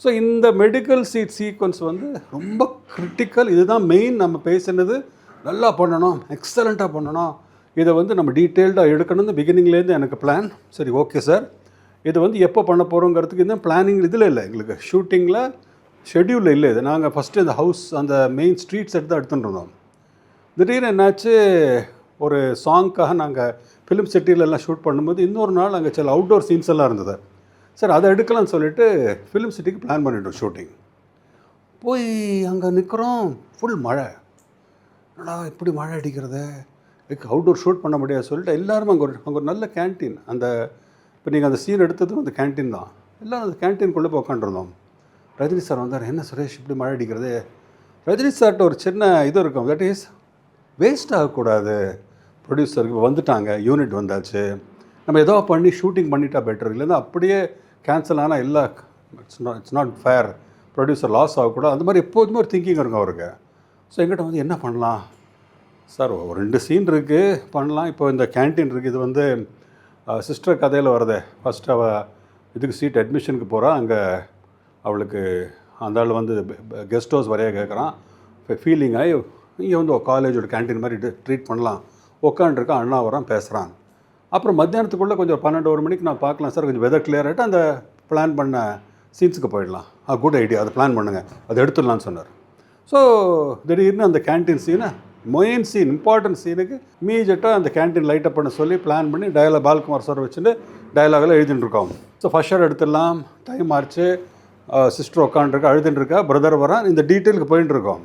So இந்த medical sequence வந்து ரொம்ப கிரிட்டிக்கல். இதுதான் மெயின். நம்ம பேசினது நல்லா பண்ணணும், எக்ஸலண்ட்டாக பண்ணணும், இதை வந்து நம்ம டீட்டெயில்டாக எடுக்கணும்னு பிகினிங்லேருந்து எனக்கு பிளான். சரி, ஓகே சார், இது வந்து எப்போ பண்ண போகிறோங்கிறதுக்கு இன்னும் பிளானிங் இதில் இல்லை, எங்களுக்கு ஷூட்டிங்கில் ஷெட்யூலில் இல்லை. இது நாங்கள் ஃபஸ்ட்டு இந்த ஹவுஸ் அந்த மெயின் ஸ்ட்ரீட் செட் தான் எடுத்துகிட்டு இருந்தோம். திடீர்னு என்னாச்சு, ஒரு சாங்க்காக நாங்கள் ஃபிலிம் சிட்டிலெல்லாம் ஷூட் பண்ணும்போது இன்னொரு நாள் அங்கே சில அவுட்டோர் சீன்ஸ் எல்லாம் இருந்தது. சார் அதை எடுக்கலாம்னு சொல்லிட்டு ஃபிலிம் சிட்டிக்கு பிளான் பண்ணிட்டோம் ஷூட்டிங். போய் அங்கே நிற்கிறோம், ஃபுல் மழை. என்னடா இப்படி மழை அடிக்கிறது, அவுட்டோர் ஷூட் பண்ண முடியாது சொல்லிட்டு எல்லோரும் அங்கே ஒரு நல்ல கேன்டீன், அந்த இப்போ நீங்கள் அந்த சீன் எடுத்ததும் அந்த கேன்டீன் தான், எல்லோரும் அந்த கேன்டீனுக்குள்ளே போய் உட்காந்துருந்தோம். ரஜினி சார் வந்தார். என்ன சுரேஷ் இப்படி மழை அடிக்கிறது? ரஜினி சார்கிட்ட ஒரு சின்ன இது இருக்கும், தட் இஸ் வேஸ்ட் ஆகக்கூடாது. ப்ரொடியூசருக்கு வந்துட்டாங்க, யூனிட் வந்தாச்சு, நம்ம ஏதோ பண்ணி ஷூட்டிங் பண்ணிட்டா பெட்டர், இல்லைன்னா அப்படியே கேன்சல் ஆனால் இல்லை, it's not fair, producer loss ஆகக்கூடாது. அந்த மாதிரி எப்போதுமே ஒரு திங்கிங் இருக்கும் அவருக்கு. ஸோ எங்கிட்ட வந்து என்ன பண்ணலாம் சார், ஒரு 2 சீன் இருக்குது பண்ணலாம். இப்போ இந்த கேன்டீன் இருக்குது, இது வந்து சிஸ்டர் கதையில் வருது. ஃபஸ்ட்டு அவள் இதுக்கு சீட் அட்மிஷனுக்கு போகிறா, அங்கே அவளுக்கு அந்த ஆள் வந்து கெஸ்ட் ஹவுஸ் வரைய கேட்குறான். இப்போ ஃபீலிங் ஆகி இங்கே வந்து காலேஜோட கேன்டீன் மாதிரி ட்ரீட் பண்ணலாம், உட்காண்ட்ருக்கான், அண்ணா வரான், பேசுகிறான். அப்புறம் மத்தியானத்துக்குள்ளே கொஞ்சம் 12-1 மணிக்கு நான் பார்க்கலாம் சார், கொஞ்சம் வெதர் கிளியர் ஆகிட்டு அந்த பிளான் பண்ண சீன்ஸுக்கு போயிடலாம். குட் ஐடியா, அதை பிளான் பண்ணுங்கள், அதை எடுத்துடலான்னு சொன்னார். ஸோ திடீர்னு அந்த கேன்டீன் சீனை, மெயின் சீன், இம்பார்ட்டன்ட் சீனுக்கு இமீடியட்டாக அந்த கேன்டீன் லைட்டப் பண்ண சொல்லி பிளான் பண்ணி டயலாக் பால்குமார் சார் வச்சுட்டு டயலாகெல்லாம் எழுதிட்டு இருக்கோம். ஸோ ஃபர்ஸ்ட் ஷாட் எடுத்துடலாம், டைம் ஆச்சு, சிஸ்டர் உட்காந்துருக்கா, அழுதுன்னு இருக்கா, பிரதர் வரான், இந்த டீட்டெயிலுக்கு போயிட்டு இருக்கோம்.